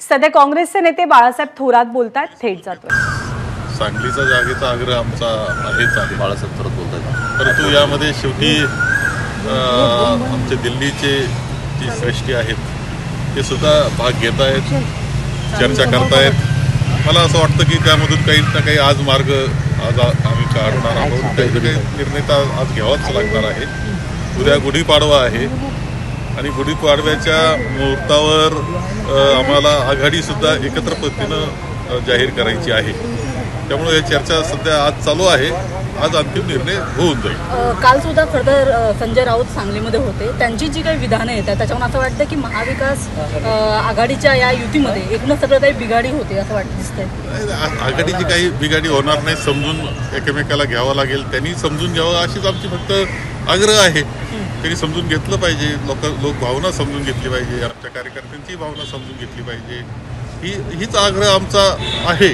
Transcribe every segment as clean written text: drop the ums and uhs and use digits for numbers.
सध्या काँग्रेसचे नेते बाळासाहेब थोरात बोलतात, थेट जातोय. सांगलीचा जागेचा आग्रह आमचा आहेच आहे. बाळासाहेब थोरात बोलतात, परंतु यामध्ये शेवटी आमचे दिल्लीचे जी श्रेष्ठी आहेत ते सुद्धा भाग घेत आहेत, चर्चा करतायत. मला असं वाटतं की त्यामधून काही ना काही आज मार्ग आज आम्ही काढणार आहोत. काही ना काही निर्णय तर आज घ्यावाच लागणार आहे. उद्या गुढीपाडवा आहे आणि गुढीपाडव्याच्या मुहूर्तावर आम्हाला आघाडीसुद्धा एकत्र पद्धतीनं जाहीर करायची आहे. त्यामुळे ही चर्चा सध्या आज चालू आहे. आज अंतिम निर्णय होऊन जाईल. काल सुद्धा खरं संजय राऊत सांगलीमध्ये होते. त्यांची जी काही विधानं येतात त्याच्यावर असं वाटतं की महाविकास आघाडीच्या या युतीमध्ये एकूणच सगळं काही बिघाडी होते असं वाटतं दिसतंय. आघाडीची काही बिघाडी होणार नाही. समजून एकमेकाला घ्यावं लागेल. त्यांनी समजून घ्यावं अशीच आमची फक्त आग्रह आहे. त्यांनी समजून घेतलं पाहिजे. लोक भावना समजून घेतली पाहिजे. आमच्या कार्यकर्त्यांची भावना समजून घेतली पाहिजे. हीच आग्रह आमचा आहे.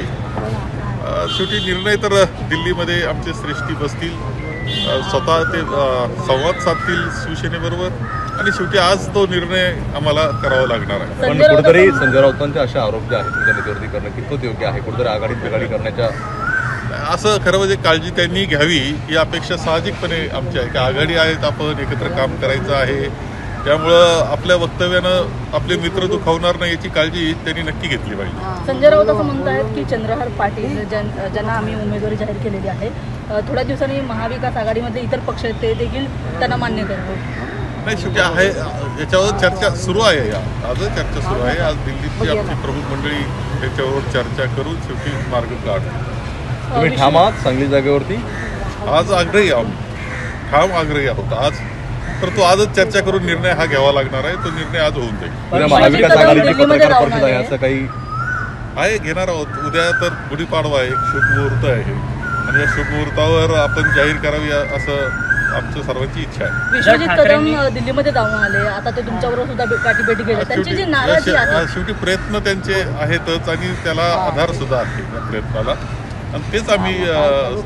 शेवटी निर्णय तर दिल्लीमध्ये आमचे श्रेष्ठी बसतील, स्वतः ते संवाद साधतील शिवसेनेबरोबर आणि शेवटी आज तो निर्णय आम्हाला करावा लागणार आहे. पण कुठेतरी संजय राऊतांचे असे आरोप जे आहेत तुमच्या नेत्यावरती करणं कितपत योग्य आहे? कुठेतरी आघाडीत बिघाडी करण्याच्या असं खरं म्हणजे काळजी त्यांनी घ्यावी ही अपेक्षा साहजिकपणे आमची आहे. की आघाडी आहेत, आपण एकत्र काम करायचं आहे. त्यामुळं आपल्या वक्तव्यानं आपले मित्र दुखावणार नाही याची काळजी त्यांनी नक्की घेतली पाहिजे. संजय राऊत असं म्हणतायत की चंद्रहार पाटील ज्यांना आम्ही उमेदवारी जाहीर केलेली आहे, थोड्या दिवसांनी महाविकास आघाडीमध्ये इतर पक्ष आहेत ते देखील त्यांना मान्य करतो. नाही, शेवटी आहे याच्यावर चर्चा सुरू आहे. आजच चर्चा सुरू आहे. आज दिल्लीतली आमची प्रमुख मंडळी याच्यावर चर्चा करून शेवटी मार्ग काढतो. तुम्ही ठाम आहात सांगली जागेवरती? आज आग्रही आहोत, ठाम आग्रही आहोत आज. तर तो आजच चर्चा करून निर्णय हा घ्यावा लागणार आहे. तो निर्णय आज होऊन जाईल. महाविकास आघाडीची पत्रकार परिषद आहे असं काही आहे घेणार आहोत. उद्या तर गुढीपाडवा आहे, शुभ मुहूर्त आहे आणि या शुभ मुहूर्तावर आपण जाहीर करावी असं आमच्या सर्वांची इच्छा आहे. विश्वजित कदम दिल्लीमध्ये जाऊन आले, आता ते तुमच्याबरोबर सुद्धा गाठीभेटी गेले. त्यांची जी नाराजी आहे, शेवटी प्रयत्न त्यांचे आहेतच आणि त्याला आधार सुद्धा आहे या प्रयत्नाला. आणि तेच आम्ही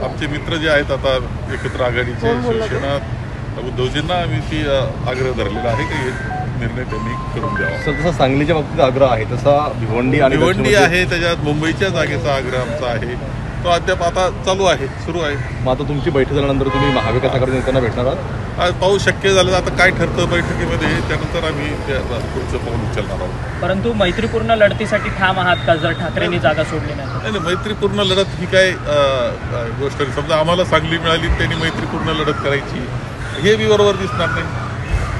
आमचे मित्र जे आहेत आता एकत्र आघाडीचे शिवसेना उद्धवजींना आम्ही ती आग्रह धरलेला आहे की हे निर्णय त्यांनी करून द्यावा. जसा सांगलीच्या बाबतीत आग्रह आहे तसा भिवंडी आहे, त्याच्यात मुंबईच्या जागेचा आग्रह आमचा आहे. तो अद्याप आता चालू आहे, सुरू आहे. मग आता तुमची बैठक झाल्यानंतर तुम्ही महाविकास आघाडी नेत्यांना भेटणार आहात? आज पाऊस शक्य झालं आता काय ठरतं बैठकीमध्ये, त्यानंतर आम्ही पुढचं पाऊल उचलणार आहोत. परंतु मैत्रीपूर्ण लढतीसाठी ठाम आहात का जर ठाकरेंनी जागा सोडली नाही? नाही, मैत्रीपूर्ण लढत ही काय गोष्ट नाही. समजा आम्हाला सांगली मिळाली, त्यांनी मैत्रीपूर्ण लढत करायची हे बी बरोबर दिसणार नाही.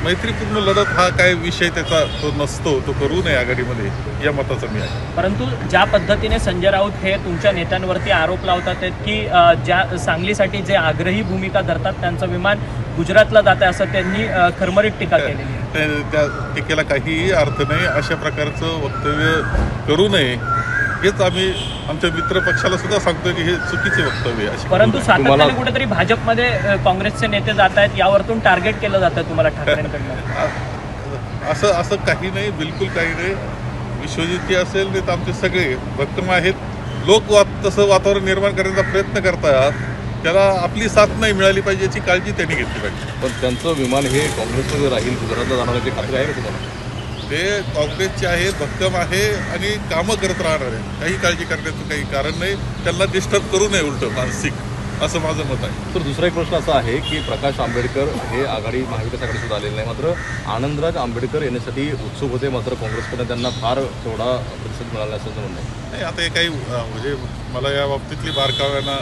मैत्रीपूर्ण लढत हा काय विषय त्याचा तो नसतो, तो करू नये आघाडीमध्ये या मताचा मी आहे. परंतु ज्या पद्धतीने संजय राऊत हे तुमच्या नेत्यांवरती आरोप लावतात की ज्या सांगलीसाठी जे आग्रही भूमिका धरतात त्यांचं विमान गुजरातला जात आहे असं त्यांनी खरमरीत टीका केलेली आहे. त्या टीकेला काहीही अर्थ नाही. अशा प्रकारचं वक्तव्य करू नये हेच आम्ही आमच्या मित्र पक्षाला सुद्धा सांगतो की हे चुकीचे वक्तव्य आहे. परंतु सातत्याने कुठेतरी भाजपमध्ये काँग्रेसचे नेते जात आहेत, यावरतून टार्गेट केलं जातं तुम्हाला ठाकरेंकडनं? असं काही नाही, बिलकुल काही नाही. विश्वजित असेल नाही तर आमचे सगळे भक्कम आहेत. लोक तसं वातावरण निर्माण करण्याचा प्रयत्न करतात. त्याला आपली साथ नाही मिळाली पाहिजे याची काळजी त्यांनी घेतली पाहिजे. पण त्यांचं विमान हे काँग्रेसमध्ये राहील, गुजरातला जाण्याची खात्री आहे का तुम्हाला? ते काँग्रेसचे आहे, भक्कम आहे आणि कामं करत राहणार आहे. काही काळजी करण्याचं काही कारण नाही. त्यांना डिस्टर्ब करू नये उलटं मानसिक, असं माझं मत आहे. तर दुसरा एक प्रश्न असा आहे की प्रकाश आंबेडकर हे आघाडी महाविकास आघाडी सुद्धा आलेले नाही, मात्र आनंदराज आंबेडकर येण्यासाठी उत्सुक होते, मात्र काँग्रेसकडे त्यांना फार तेवढा प्रतिसाद मिळाला असं म्हणणं नाही. आता हे काही म्हणजे मला या बाबतीतली बारकाव्यांना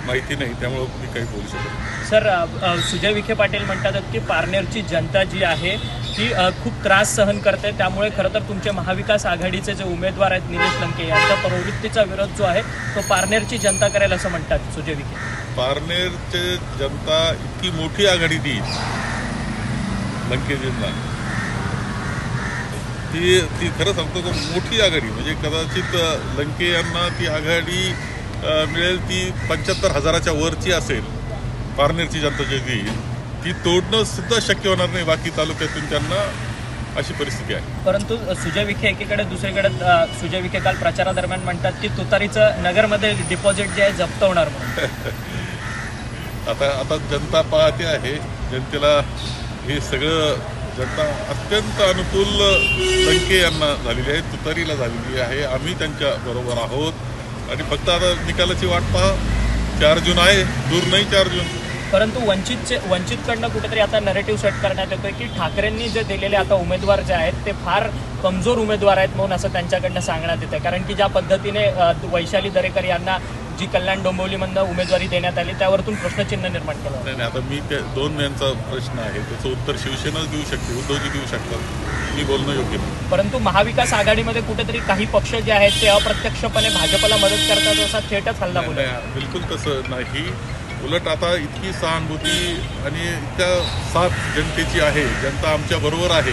माहिती नाही, त्यामुळं मी काही बोलू शकत नाही. सर, सुजय विखे पाटील म्हणतात की पारनेरची जनता जी आहे ती खूप त्रास सहन करते, त्यामुळे खरं तर तुमचे महाविकास आघाडीचे जे उमेदवार आहेत निलेश लंके यांच्या प्रवृत्तीचा विरोध जो आहे तो पारनेरची जनता करेल असं म्हणतात सुजय विखे. पारनेरचे जनता इतकी मोठी आघाडी देईल लंकेजींना, ती खरं सांगतो का मोठी आघाडी म्हणजे कदाचित लंके यांना ती आघाडी मिळेल ती 75,000च्या वरची असेल. पारनेरची जनता जी देईल ती तोडणं सुद्धा शक्य होणार नाही बाकी तालुक्यातून त्यांना, अशी परिस्थिती आहे. परंतु सुजय विखे एकीकडे दुसरीकडे सुजय विखे काल प्रचारादरम्यान म्हणतात की तुतारीचं नगरमध्ये डिपॉझिट जे आहे जप्त होणार म्हणून. आता जनता पाहते आहे. जनतेला हे सगळं जनता अत्यंत अनुकूल लंके यांना झालेली आहे, तुतारीला झालेली आहे. आम्ही त्यांच्या बरोबर आहोत आणि फक्त आता निकालाची वाट पहा. 4 जून आहे, दूर नाही 4 जून. परंतु वंचितकडनं कुठेतरी आता नरेटिव्ह सेट करण्यात येतोय की ठाकरेंनी जे दिलेले आता उमेदवार जे आहेत ते फार कमजोर उमेदवार आहेत म्हणून असं त्यांच्याकडनं सांगण्यात येतं. कारण की ज्या पद्धतीने वैशाली दरेकर यांना जी कल्याण डोंबिवलीमधनं उमेदवारी देण्यात आली त्यावरतून प्रश्नचिन्ह निर्माण केलं. नाही, आता मी त्या 2 यांचा प्रश्न आहे, त्याचं उत्तर शिवसेनाच देऊ शकते, उद्धवजी देऊ शकतात. मी बोलणं योग्य नाही. परंतु महाविकास आघाडीमध्ये कुठेतरी काही पक्ष जे आहेत ते अप्रत्यक्षपणे भाजपला मदत करतात असा थेटच हल्ला बोलला. बिलकुल तसं नाही. उलट आता इतकी सहानुभूती आणि इतका साथ जनतेची आहे, जनता आमच्या बरोबर आहे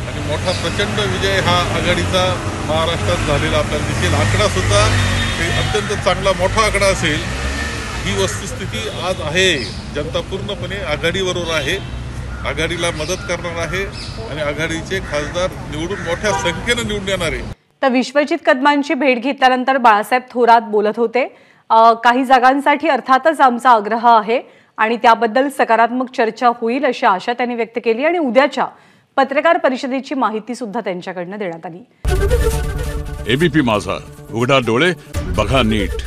आणि मोठा प्रचंड विजय हा आघाडीचा महाराष्ट्रात झालेला आपल्याला दिसेल. आकडा सुद्धा अत्यंत चांगला मोठा आकडा असेल. ही वस्तुस्थिती आज आहे. जनता पूर्णपणे आघाडीबरोबर आहे, आघाडीला मदत करणार आहे आणि आघाडीचे खासदार निवडून मोठ्या संख्येनं निवडून येणार आहे. तर विश्वजित कदमांची भेट घेतल्यानंतर बाळासाहेब थोरात बोलत होते. काही जागांसाठी अर्थातच आमचा आग्रह आहे आणि त्याबद्दल सकारात्मक चर्चा होईल अशी आशा त्यांनी व्यक्त केली आणि उद्याच्या पत्रकार परिषदेची माहिती सुद्धा त्यांच्याकडनं देण्यात आली. एबीपी माझा, उघडा डोळे बघा नीट.